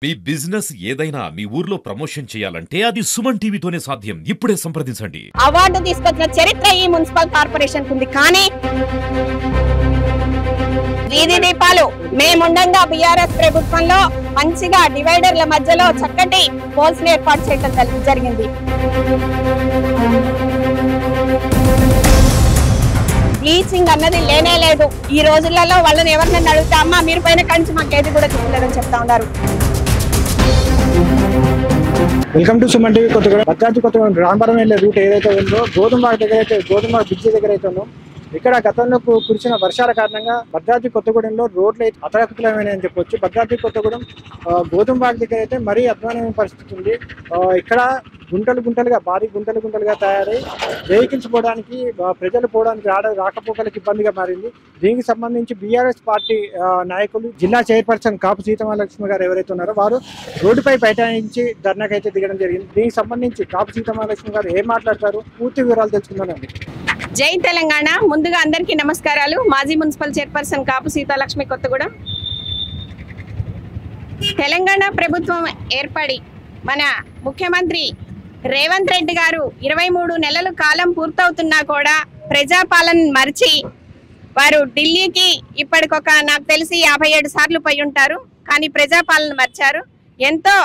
మీ business ఏదైనా మీ ఊర్లో promotion చేయాలంటే అది సుమన్ టీవీతోనే సాధ్యం. ఇప్పుడే సంప్రదించండి. అవార్డు తీసుకొచ్చిన చరిత్ర ఈ మున్సిపల్ కార్పొరేషన్ ఉంది. కానీ వీధి దీపాలు మేముండగా బీఆర్ఎస్ ప్రభుత్వంలో మంచిగా డివైడర్ల మధ్యలో చక్కటి పోల్స్ ఏర్పాటు చేయడం జరిగింది. బ్లీచింగ్ అన్నది లేనే లేదు. ఈ రోజులలో వాళ్ళని ఎవరినైనా అడిగితే అమ్మా మీరు పైన కంచి మాకు ఏది కూడా చెప్పలేదని చెప్తా ఉన్నారు. Welcome to Suman TV. Kothagudem Rampuram వెళ్ళే రూట్ ఏదైతే ఉందో గోధుమ బ్రిడ్జి దగ్గర అయితే ఉందో ఇక్కడ గతంలో కురిసిన వర్షాల కారణంగా భద్రాద్రి కొత్తగూడెంలో రోడ్లు అయితే అతలాకుతలమైనని చెప్పొచ్చు. భద్రాద్రి కొత్తగూడెం గోధుమ బాగ్ దగ్గర అయితే మరీ అధ్వానమైన పరిస్థితి ఉంది. ఇక్కడ భారీ గుంటలుగా తయారై వెహికల్స్ పోవడానికి ప్రజలు పోవడానికి రాకపోకలకు ఇబ్బందిగా మారింది. దీనికి సంబంధించి బీఆర్ఎస్ పార్టీ నాయకులు జిల్లా చైర్పర్సన్ కాపు సీతమహాలక్ష్మి గారు ఎవరైతే ఉన్నారో వారు రోడ్డుపై బైఠాయించి ధర్నాకైతే దిగడం జరిగింది. దీనికి సంబంధించి కాపు సీతమహాలక్ష్మి గారు ఏం మాట్లాడతారు పూర్తి వివరాలు తెలుసుకుందామండి. జై తెలంగాణ. ముందుగా అందరికీ నమస్కారాలు. మాజీ మున్సిపల్ చైర్పర్సన్ కాపు సీతాలక్ష్మి, కొత్తగూడెం. తెలంగాణ ప్రభుత్వం ఏర్పడి మన ముఖ్యమంత్రి రేవంత్ రెడ్డి గారు 23 నెలల కాలం పూర్తవుతున్నా కూడా ప్రజాపాలన మరిచి వారు ఢిల్లీకి ఇప్పటికొక నాకు తెలిసి 57 సార్లు పోయి ఉంటారు. కానీ ప్రజాపాలన మర్చారు. ఎంతో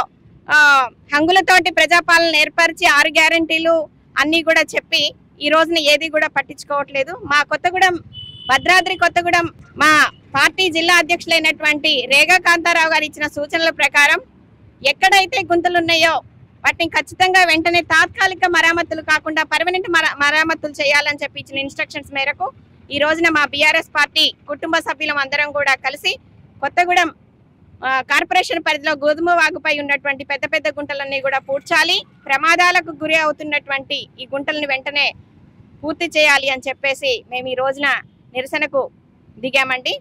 హంగులతోటి ప్రజాపాలన ఏర్పరిచి 6 గ్యారంటీలు అన్నీ కూడా చెప్పి ఈ రోజున ఏది కూడా పట్టించుకోవట్లేదు. మా కొత్తగూడెం భద్రాద్రి కొత్తగూడెం మా పార్టీ జిల్లా అధ్యక్షులైనటువంటి రేగా కాంతారావు గారు ఇచ్చిన సూచనల ప్రకారం ఎక్కడైతే గుంతలు ఉన్నాయో వాటిని ఖచ్చితంగా వెంటనే తాత్కాలిక మరామతులు కాకుండా పర్మనెంట్ మరామతులు చేయాలని చెప్పి ఇచ్చిన ఇన్స్ట్రక్షన్స్ మేరకు ఈ రోజున మా బీఆర్ఎస్ పార్టీ కుటుంబ సభ్యులం అందరం కూడా కలిసి కొత్తగూడెం కార్పొరేషన్ పరిధిలో గోధుమ వాగుపై ఉన్నటువంటి పెద్ద పెద్ద గుంటలన్నీ కూడా పూడ్చాలి, ప్రమాదాలకు గురి అవుతున్నటువంటి ఈ గుంటలను వెంటనే పూర్తి చేయాలి అని చెప్పేసి మేము ఈ రోజున నిరసనకు దిగామండి.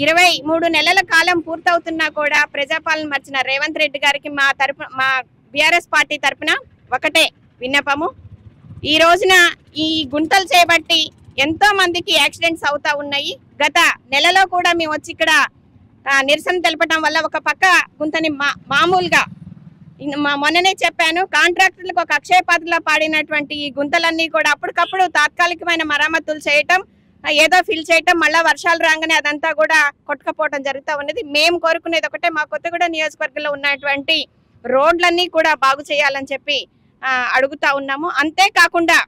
23 నెలల కాలం పూర్తవుతున్నా కూడా ప్రజాపాలన మర్చిన రేవంత్ రెడ్డి గారికి మా బీఆర్ఎస్ పార్టీ తరఫున ఒకటే విన్నపము. ఈ రోజున ఈ గుంతలు చేపట్టి ఎంతో మందికి యాక్సిడెంట్స్ అవుతా ఉన్నాయి. గత నెలలో కూడా మేము వచ్చి ఇక్కడ నిరసన తెలపడం వల్ల ఒక పక్క గుంతని మామూలుగా మొన్ననే చెప్పాను, కాంట్రాక్టర్లకు ఒక అక్షయ పాత్రలో పాడినటువంటి ఈ గుంతలన్నీ కూడా అప్పటికప్పుడు తాత్కాలికమైన మరామతులు చేయటం, ఏదో ఫిల్ చేయటం, మళ్ళీ వర్షాలు రాగానే అదంతా కూడా కొట్టుకపోవడం జరుగుతూ ఉన్నది. మేము కోరుకునేది ఒకటే, మా కొత్తగూడెం నియోజకవర్గంలో ఉన్నటువంటి రోడ్లన్నీ కూడా బాగు చేయాలని చెప్పి అడుగుతా ఉన్నాము. అంతేకాకుండా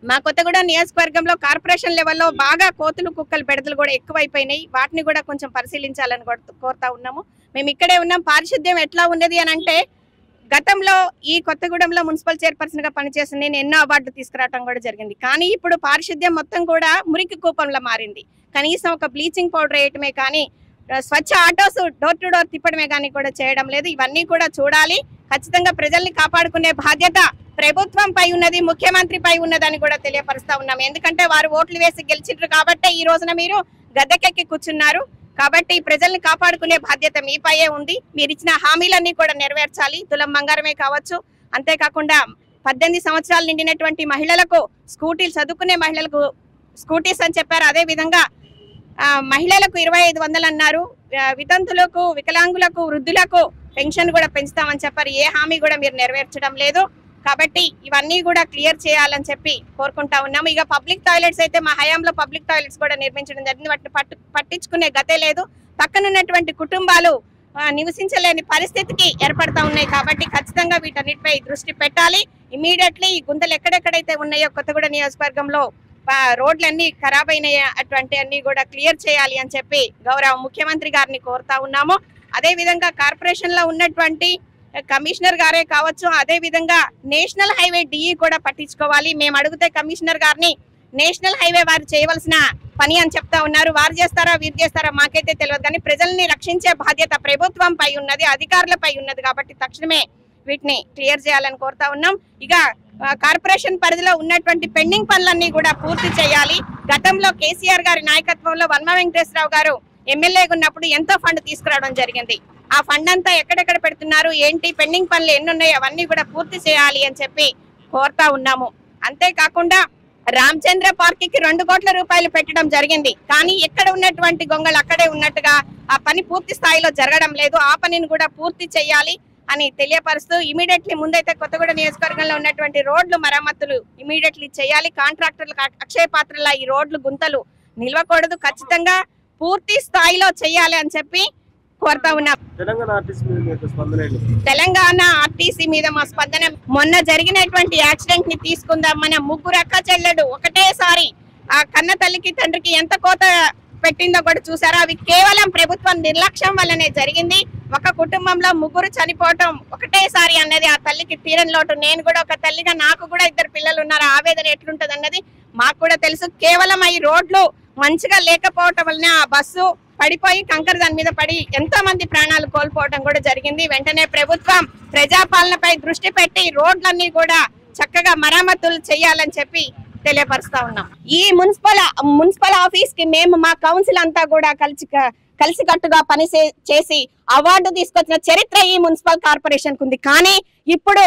మా కొత్తగూడెం నియోజకవర్గంలో కార్పొరేషన్ లెవెల్లో బాగా కోతులు కుక్కలు బెడతలు కూడా ఎక్కువైపోయినాయి. వాటిని కూడా కొంచెం పరిశీలించాలని కోరుతా ఉన్నాము. మేము ఇక్కడే ఉన్నాం. పారిశుద్ధ్యం ఎట్లా ఉన్నది అని అంటే గతంలో ఈ కొత్తగూడెంలో మున్సిపల్ చైర్పర్సన్ గా పనిచేసిన నేను ఎన్నో అవార్డులు తీసుకురావడం కూడా జరిగింది. కానీ ఇప్పుడు పారిశుద్ధ్యం మొత్తం కూడా మురికి కూపంలో మారింది. కనీసం ఒక బ్లీచింగ్ పౌడర్ వేయటమే కానీ స్వచ్ఛ ఆటోస్ డోర్ టు డోర్ తిప్పడమే కానీ కూడా చేయడం లేదు. ఇవన్నీ కూడా చూడాలి. ఖచ్చితంగా ప్రజల్ని కాపాడుకునే బాధ్యత ప్రభుత్వం పై ఉన్నది, ముఖ్యమంత్రి పై ఉన్నదని కూడా తెలియపరుస్తా ఉన్నాం. ఎందుకంటే వారు ఓట్లు వేసి గెలిచిండ్రు కాబట్టి ఈ రోజున మీరు గద్దెకెక్కి కూర్చున్నారు. కాబట్టి ప్రజల్ని కాపాడుకునే బాధ్యత మీపైయే ఉంది. మీరు ఇచ్చిన హామీలన్నీ కూడా నెరవేర్చాలి. తులం బంగారమే కావచ్చు. అంతేకాకుండా 18 సంవత్సరాలు నిండినటువంటి మహిళలకు స్కూటీలు, చదువుకునే మహిళలకు స్కూటీస్ అని చెప్పారు. అదే విధంగా మహిళలకు 2500 అన్నారు. వితంతులకు, వికలాంగులకు, వృద్ధులకు పెన్షన్ కూడా పెంచుతామని చెప్పారు. ఏ హామీ కూడా మీరు నెరవేర్చడం లేదు. కాబట్టి ఇవన్నీ కూడా క్లియర్ చేయాలని చెప్పి కోరుకుంటా ఉన్నాము. ఇక పబ్లిక్ టాయిలెట్స్ అయితే మా హయాంలో పబ్లిక్ టాయిలెట్స్ కూడా నిర్మించడం జరిగింది. వాటిని పట్టించుకునే గతే లేదు. పక్కనున్నటువంటి కుటుంబాలు నివసించలేని పరిస్థితికి ఏర్పడతా ఉన్నాయి. కాబట్టి ఖచ్చితంగా వీటన్నిటిపై దృష్టి పెట్టాలి. ఇమీడియట్లీ ఈ గుంతలు ఎక్కడెక్కడైతే ఉన్నాయో కొత్తగూడెం నియోజకవర్గంలో రోడ్లన్నీ ఖరాబ్ అయినాయి అటువంటి అన్ని కూడా క్లియర్ చేయాలి అని చెప్పి గౌరవ ముఖ్యమంత్రి గారిని కోరుతా ఉన్నాము. అదే విధంగా కార్పొరేషన్ లో ఉన్నటువంటి కమిషనర్ గారే కావచ్చు, అదే విధంగా నేషనల్ హైవే డిఈ కూడా పట్టించుకోవాలి. మేము అడిగితే కమిషనర్ గారిని నేషనల్ హైవే వారు చేయవలసిన పని అని చెప్తా ఉన్నారు. వారు చేస్తారా వీరు చేస్తారా మాకైతే తెలియదు. కానీ ప్రజల్ని రక్షించే బాధ్యత ప్రభుత్వం పై ఉన్నది, అధికారులపై ఉన్నది. కాబట్టి తక్షణమే వీటిని క్లియర్ చేయాలని కోరుతా ఉన్నాం. ఇక కార్పొరేషన్ పరిధిలో ఉన్నటువంటి పెండింగ్ పనులన్నీ కూడా పూర్తి చేయాలి. గతంలో కేసీఆర్ గారి నాయకత్వంలో వన్మ వెంకటేశ్వరరావు గారు ఎమ్మెల్యేగా ఉన్నప్పుడు ఎంతో ఫండ్ తీసుకురావడం జరిగింది. ఆ ఫండ్ అంతా ఎక్కడెక్కడ పెడుతున్నారు, ఏంటి, పెండింగ్ పనులు ఎన్ని ఉన్నాయి అవన్నీ కూడా పూర్తి చేయాలి అని చెప్పి కోరుతా ఉన్నాము. అంతేకాకుండా రామచంద్ర పార్క్ కి 2 కోట్ల రూపాయలు పెట్టడం జరిగింది. కానీ ఎక్కడ ఉన్నటువంటి గొంగళి అక్కడే ఉన్నట్టుగా ఆ పని పూర్తి స్థాయిలో జరగడం లేదు. ఆ పనిని కూడా పూర్తి చేయాలి అని తెలియపరుస్తూ ఇమీడియట్లీ ముందైతే కొత్తగూడ నియోజకవర్గంలో ఉన్నటువంటి రోడ్లు మరమ్మతులు ఇమీడియట్లీ చేయాలి. కాంట్రాక్టర్లకు అక్షయ పాత్రలా ఈ రోడ్లు గుంతలు నిలవకూడదు, ఖచ్చితంగా పూర్తి స్థాయిలో చేయాలి అని చెప్పి కోరుతా ఉన్నాం. తెలంగాణ ఆర్టీసీ మీద మా స్పందన, మొన్న జరిగినటువంటి యాక్సిడెంట్ ని తీసుకుందాం. మన ముగ్గురు అక్క చెల్లెడు ఒకటేసారి ఆ కన్న తల్లికి తండ్రికి ఎంత కోత పెట్టిందో కూడా చూసారా. అవి కేవలం ప్రభుత్వం నిర్లక్ష్యం వల్లనే జరిగింది. ఒక కుటుంబంలో ముగ్గురు చనిపోవటం ఒకటేసారి అన్నది ఆ తల్లికి తీరని లోటు. నేను కూడా ఒక తల్లిగా నాకు కూడా 2 పిల్లలు ఉన్నారు. ఆవేదన ఎట్లుంటది అన్నది మాకు కూడా తెలుసు. కేవలం ఈ రోడ్లు మంచిగా లేకపోవటం వలన ఆ బస్సు పడిపోయి కంకర దాని మీద పడి ఎంతో మంది ప్రాణాలు కోల్పోవడం కూడా జరిగింది. వెంటనే ప్రభుత్వం ప్రజాపాలనపై దృష్టి పెట్టి రోడ్లన్నీ కూడా చక్కగా మరమ్మతులు చేయాలని చెప్పి తెలియపరుస్తా ఉన్నాం. ఈ మున్సిపల్ ఆఫీస్ కి మేము మా కౌన్సిల్ అంతా కూడా కలిసికట్టుగా పని చేసి అవార్డు తీసుకొచ్చిన చరిత్ర ఈ మున్సిపల్ కార్పొరేషన్ కు ఉంది. కానీ ఇప్పుడు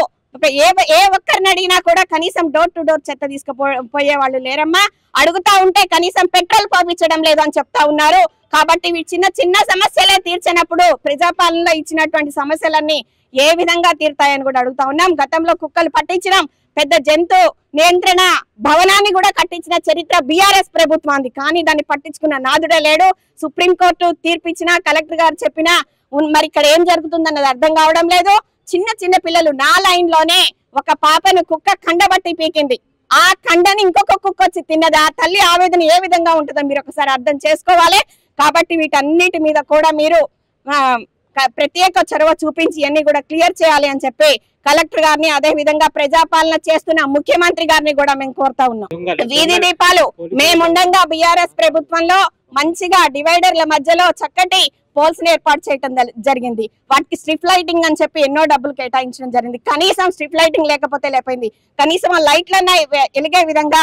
ఏ ఒక్కరిని అడిగినా కూడా కనీసం డోర్ టు డోర్ చెత్త తీసుకుపోయే వాళ్ళు లేరమ్మా. అడుగుతా ఉంటే కనీసం పెట్రోల్ పంపించడం లేదు అని చెప్తా ఉన్నారు. కాబట్టి ఇవి చిన్న చిన్న సమస్యలే తీర్చినప్పుడు ప్రజాపాలనలో ఇచ్చినటువంటి సమస్యలన్నీ ఏ విధంగా తీరుతాయని కూడా అడుగుతా ఉన్నాం. గతంలో కుక్కలు పట్టించినాం, పెద్ద జంతు నియంత్రణ భవనాన్ని కూడా కట్టించిన చరిత్ర బీఆర్ఎస్ ప్రభుత్వానికి. కానీ దాన్ని పట్టించుకున్న నాదుడే లేడు. సుప్రీంకోర్టు తీర్పిచ్చినా, కలెక్టర్ గారు చెప్పినా మరి ఇక్కడ ఏం జరుగుతుందన్నది అర్థం కావడం లేదు. చిన్న పిల్లలు నా లైన్ లోనే ఒక పాపను కుక్క కండబట్టి పీకింది. ఆ కండని ఇంకొక కుక్క వచ్చి తిన్నది. ఆ తల్లి ఆవేదన ఏ విధంగా ఉంటుందో మీరు ఒకసారి అర్థం చేసుకోవాలి. కాబట్టి వీటన్నిటి మీద కూడా మీరు ప్రత్యేక చొరవ చూపించి అన్ని కూడా క్లియర్ చేయాలి అని చెప్పి కలెక్టర్ గారిని, అదే విధంగా ప్రజాపాలన చేస్తున్న ముఖ్యమంత్రి గారిని కూడా మేము కోరుతా ఉన్నాం. వీధి దీపాలు మేముండగా బీఆర్ఎస్ ప్రభుత్వంలో మంచిగా డివైడర్ల మధ్యలో చక్కటి పోల్స్ ఏర్పాటు చేయడం జరిగింది. వాటికి స్ట్రిప్ లైటింగ్ అని చెప్పి ఎన్నో డబ్బులు కేటాయించడం జరిగింది. కనీసం స్ట్రిప్ లైటింగ్ లేకపోతే లేకపోయింది, కనీసం ఆ లైట్లన్నా వెలిగే విధంగా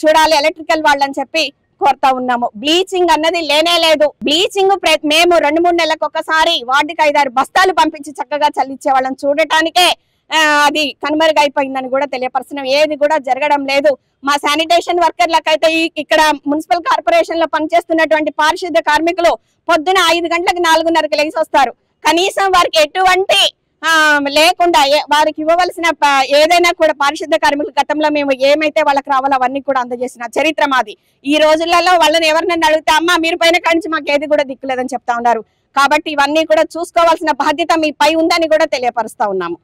చూడాలి ఎలక్ట్రికల్ వాళ్ళని చెప్పి కోరుతా ఉన్నాము. బ్లీచింగ్ అన్నది లేనే లేదు. బ్లీచింగ్ మేము 2-3 నెలలకు ఒకసారి వార్డుకి 5-6 బస్తాలు పంపించి చక్కగా చల్లించే వాళ్ళని చూడటానికే అది కనుమరుగైపోయిందని కూడా తెలియపరుస్తున్నాం. ఏది కూడా జరగడం లేదు. మా శానిటేషన్ వర్కర్లకైతే ఇక్కడ మున్సిపల్ కార్పొరేషన్ లో పనిచేస్తున్నటువంటి పారిశుద్ధ్య కార్మికులు పొద్దున 5 గంటలకు 4:30కి లేచి వస్తారు. కనీసం వారికి ఎటువంటి లేకుండా వారికి ఇవ్వవలసిన ఏదైనా కూడా పారిశుద్ధ్య కార్మికులు గతంలో మేము ఏమైతే వాళ్ళకి రావాలో అవన్నీ కూడా అందజేసిన చరిత్ర మాది. ఈ రోజులలో వాళ్ళని ఎవరినైనా అడిగితే అమ్మా మీరు పైన కాంచి మాకు ఏది కూడా దిక్కులేదని చెప్తా ఉన్నారు. కాబట్టి ఇవన్నీ కూడా చూసుకోవాల్సిన బాధ్యత మీ పై ఉందని కూడా తెలియపరుస్తా ఉన్నాము.